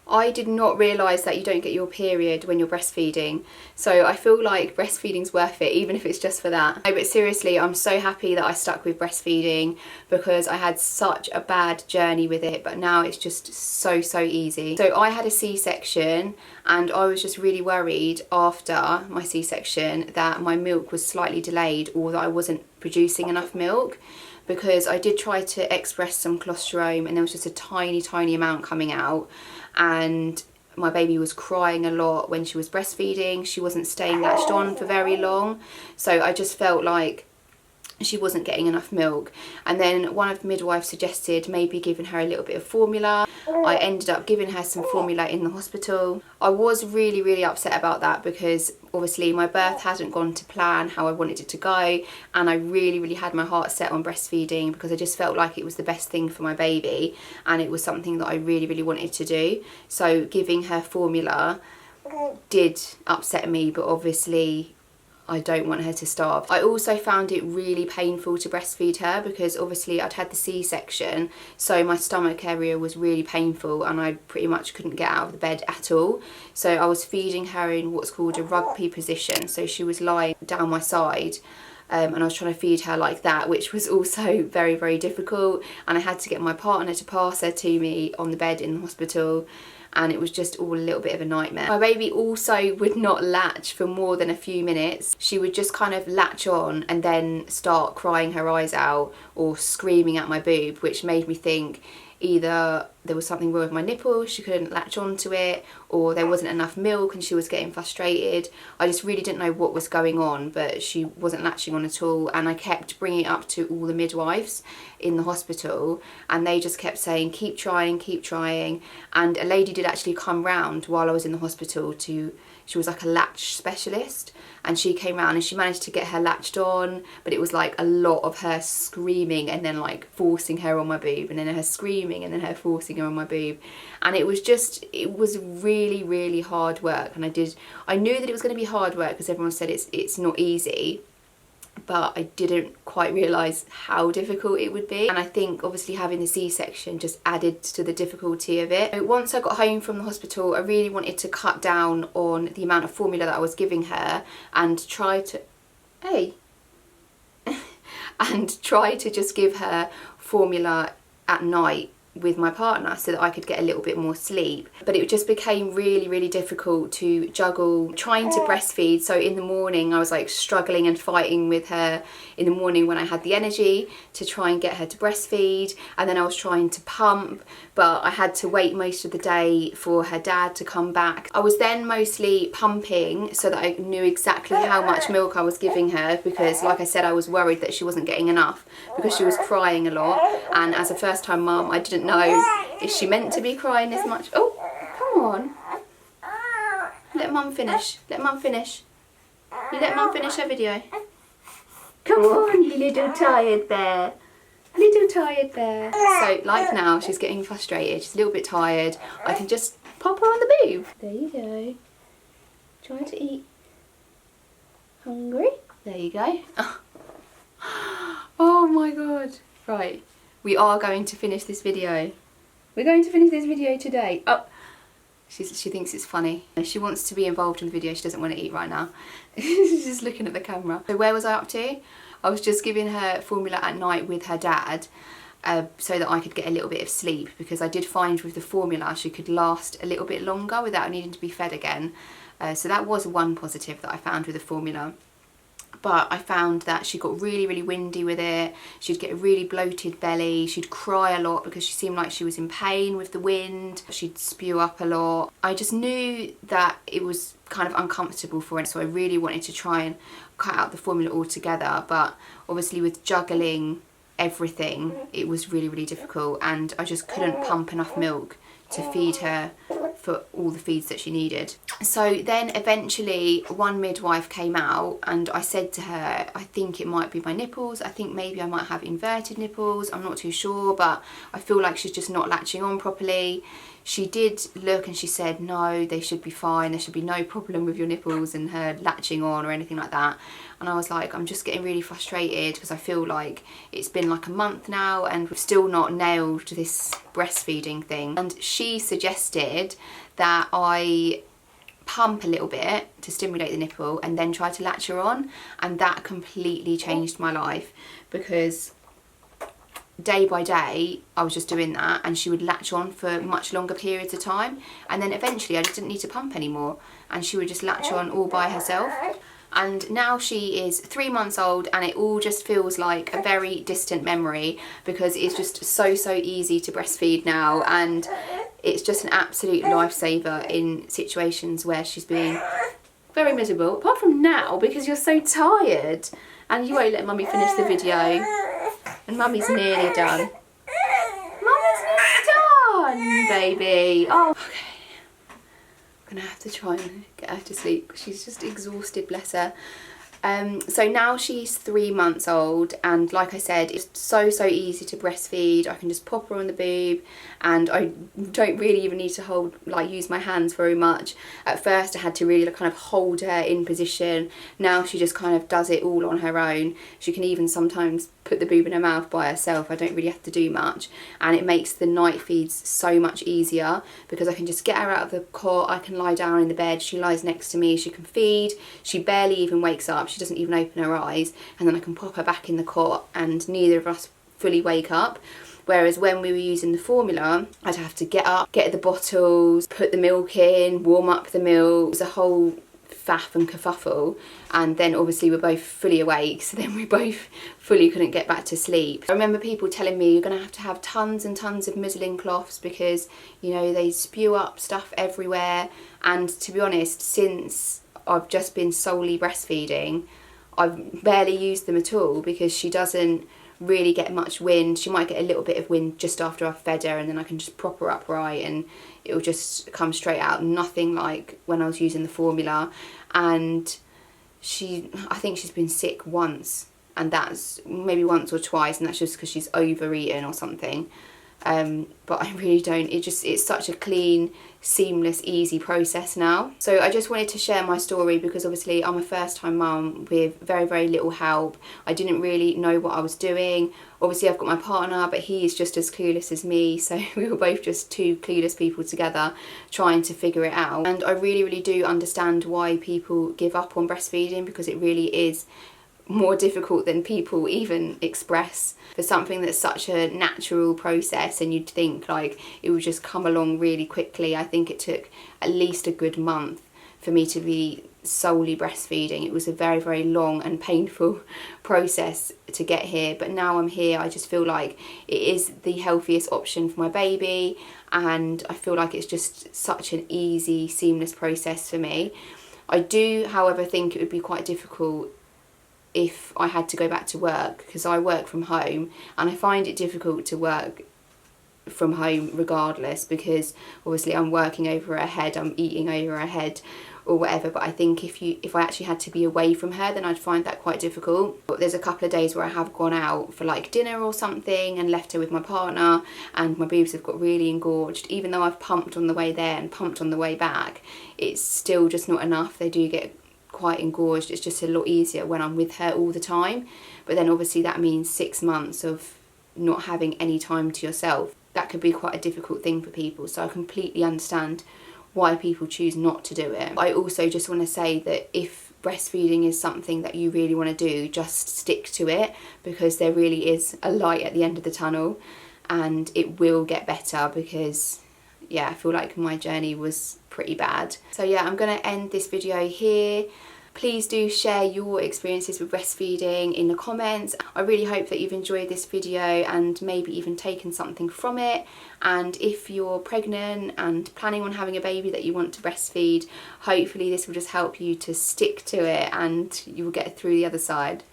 I did not realise that you don't get your period when you're breastfeeding, so I feel like breastfeeding's worth it, even if it's just for that. No, but seriously, I'm so happy that I stuck with breastfeeding because I had such a bad journey with it, but now it's just so easy. So I had a C-section and I was just really worried after my C-section that my milk was slightly delayed or that I wasn't producing enough milk, because I did try to express some colostrum and there was just a tiny amount coming out, and my baby was crying a lot when she was breastfeeding. She wasn't staying latched on for very long, so I just felt like she wasn't getting enough milk. And then one of the midwives suggested maybe giving her a little bit of formula. I ended up giving her some formula in the hospital. I was really upset about that because obviously my birth hadn't gone to plan how I wanted it to go, and I really had my heart set on breastfeeding because I just felt like it was the best thing for my baby and it was something that I really wanted to do. So giving her formula did upset me, but obviously I don't want her to starve. I also found it really painful to breastfeed her because obviously I'd had the C-section, so my stomach area was really painful and I pretty much couldn't get out of the bed at all. So I was feeding her in what's called a rugby position, so she was lying down my side. And I was trying to feed her like that, which was also very difficult, and I had to get my partner to pass her to me on the bed in the hospital, and it was just all a little bit of a nightmare. My baby also would not latch for more than a few minutes. She would just kind of latch on and then start crying her eyes out or screaming at my boob, which made me think either there was something wrong with my nipple, she couldn't latch onto it, or there wasn't enough milk and she was getting frustrated. I just really didn't know what was going on, but she wasn't latching on at all, and I kept bringing it up to all the midwives in the hospital and they just kept saying keep trying, and a lady did actually come round while I was in the hospital she was like a latch specialist, and she came round and she managed to get her latched on, but it was like a lot of her screaming and then like forcing her on my boob, and then her screaming and then her forcing her on my boob, and it was really hard work. And I knew that it was going to be hard work because everyone said it's not easy, but I didn't quite realise how difficult it would be, and I think obviously having the C-section just added to the difficulty of it. So once I got home from the hospital, I really wanted to cut down on the amount of formula that I was giving her and try to just give her formula at night with my partner so that I could get a little bit more sleep. But it just became really difficult to juggle trying to breastfeed. So in the morning I was like struggling and fighting with her in the morning when I had the energy to try and get her to breastfeed, and then I was trying to pump, but I had to wait most of the day for her dad to come back. I was then mostly pumping so that I knew exactly how much milk I was giving her, because like I said, I was worried that she wasn't getting enough because she was crying a lot, and as a first time mum I didn't know, is she meant to be crying this much? Oh, come on. Let mum finish. Let mum finish. You let mum finish her video. Come on, you little tired bear. Little tired bear. So, like now, she's getting frustrated. She's a little bit tired. I can just pop her on the boob. There you go. Trying to eat. Hungry? There you go. Oh my god. Right. We are going to finish this video. We're going to finish this video today. Oh, she thinks it's funny. She wants to be involved in the video. She doesn't want to eat right now. She's just looking at the camera. So where was I up to? I was just giving her formula at night with her dad so that I could get a little bit of sleep, because I did find with the formula she could last a little bit longer without needing to be fed again. So that was one positive that I found with the formula. But I found that she got really windy with it. She'd get a really bloated belly. She'd cry a lot because she seemed like she was in pain with the wind. She'd spew up a lot. I just knew that it was kind of uncomfortable for her, so I really wanted to try and cut out the formula altogether. But obviously with juggling everything, it was really difficult, and I just couldn't pump enough milk to feed her for all the feeds that she needed. So then eventually one midwife came out and I said to her, I think it might be my nipples, I think maybe I might have inverted nipples, I'm not too sure, but I feel like she's just not latching on properly. She did look and she said, no, they should be fine, there should be no problem with your nipples and her latching on or anything like that. And I was like, I'm just getting really frustrated because I feel like it's been like a month now and we've still not nailed this breastfeeding thing. And she suggested that I pump a little bit to stimulate the nipple and then try to latch her on, and that completely changed my life, because day by day I was just doing that and she would latch on for much longer periods of time, and then eventually I just didn't need to pump anymore and she would just latch on all by herself. And now she is 3 months old and it all just feels like a very distant memory, because it's just so easy to breastfeed now, and it's just an absolute lifesaver in situations where she's being very miserable, apart from now because you're so tired and you won't let mummy finish the video, and mummy's nearly done. Mummy's nearly done, baby. Oh, okay. I'm gonna have to try and get her to sleep because she's just exhausted, bless her. So now she's 3 months old, and like I said, it's so easy to breastfeed. I can just pop her on the boob and I don't really even need to use my hands very much. At first I had to really kind of hold her in position. Now she just kind of does it all on her own. She can even sometimes put the boob in her mouth by herself. I don't really have to do much, and it makes the night feeds so much easier because I can just get her out of the cot. I can lie down in the bed, she lies next to me, she can feed, she barely even wakes up, she doesn't even open her eyes, and then I can pop her back in the cot and neither of us fully wake up. Whereas when we were using the formula, I'd have to get up, get the bottles, put the milk in, warm up the milk. It was a whole faff and kerfuffle, and then obviously we're both fully awake, so then we both fully couldn't get back to sleep. I remember people telling me you're going to have tons and tons of muslin cloths because, you know, they spew up stuff everywhere, and to be honest, since I've just been solely breastfeeding, I've barely used them at all because she doesn't really get much wind. She might get a little bit of wind just after I've fed her, and then I can just prop her upright and it'll just come straight out. Nothing like when I was using the formula. And I think she's been sick once, and that's maybe once or twice, and that's just because she's overeaten or something. But I really don't, it's such a clean, seamless, easy process now. So I just wanted to share my story because obviously I'm a first time mum with very little help. I didn't really know what I was doing. Obviously I've got my partner, but he is just as clueless as me, so we were both just two clueless people together trying to figure it out. And I really do understand why people give up on breastfeeding, because it really is more difficult than people even express. For something that's such a natural process and you'd think like it would just come along really quickly, I think it took at least a good month for me to be solely breastfeeding. It was a very long and painful process to get here, but now I'm here. I just feel like it is the healthiest option for my baby, and I feel like it's just such an easy, seamless process for me. I do, however, think it would be quite difficult if I had to go back to work, because I work from home and I find it difficult to work from home regardless, because obviously I'm working over her head, I'm eating over her head or whatever. But I think if I actually had to be away from her, then I'd find that quite difficult. But there's a couple of days where I have gone out for like dinner or something and left her with my partner, and my boobs have got really engorged. Even though I've pumped on the way there and pumped on the way back, it's still just not enough. They do get quite engorged. It's just a lot easier when I'm with her all the time. But then obviously that means 6 months of not having any time to yourself. That could be quite a difficult thing for people, so I completely understand why people choose not to do it. I also just want to say that if breastfeeding is something that you really want to do, just stick to it, because there really is a light at the end of the tunnel and it will get better. Because yeah, I feel like my journey was pretty bad. So yeah, I'm going to end this video here. Please do share your experiences with breastfeeding in the comments. I really hope that you've enjoyed this video and maybe even taken something from it. And if you're pregnant and planning on having a baby that you want to breastfeed, hopefully this will just help you to stick to it and you will get through the other side.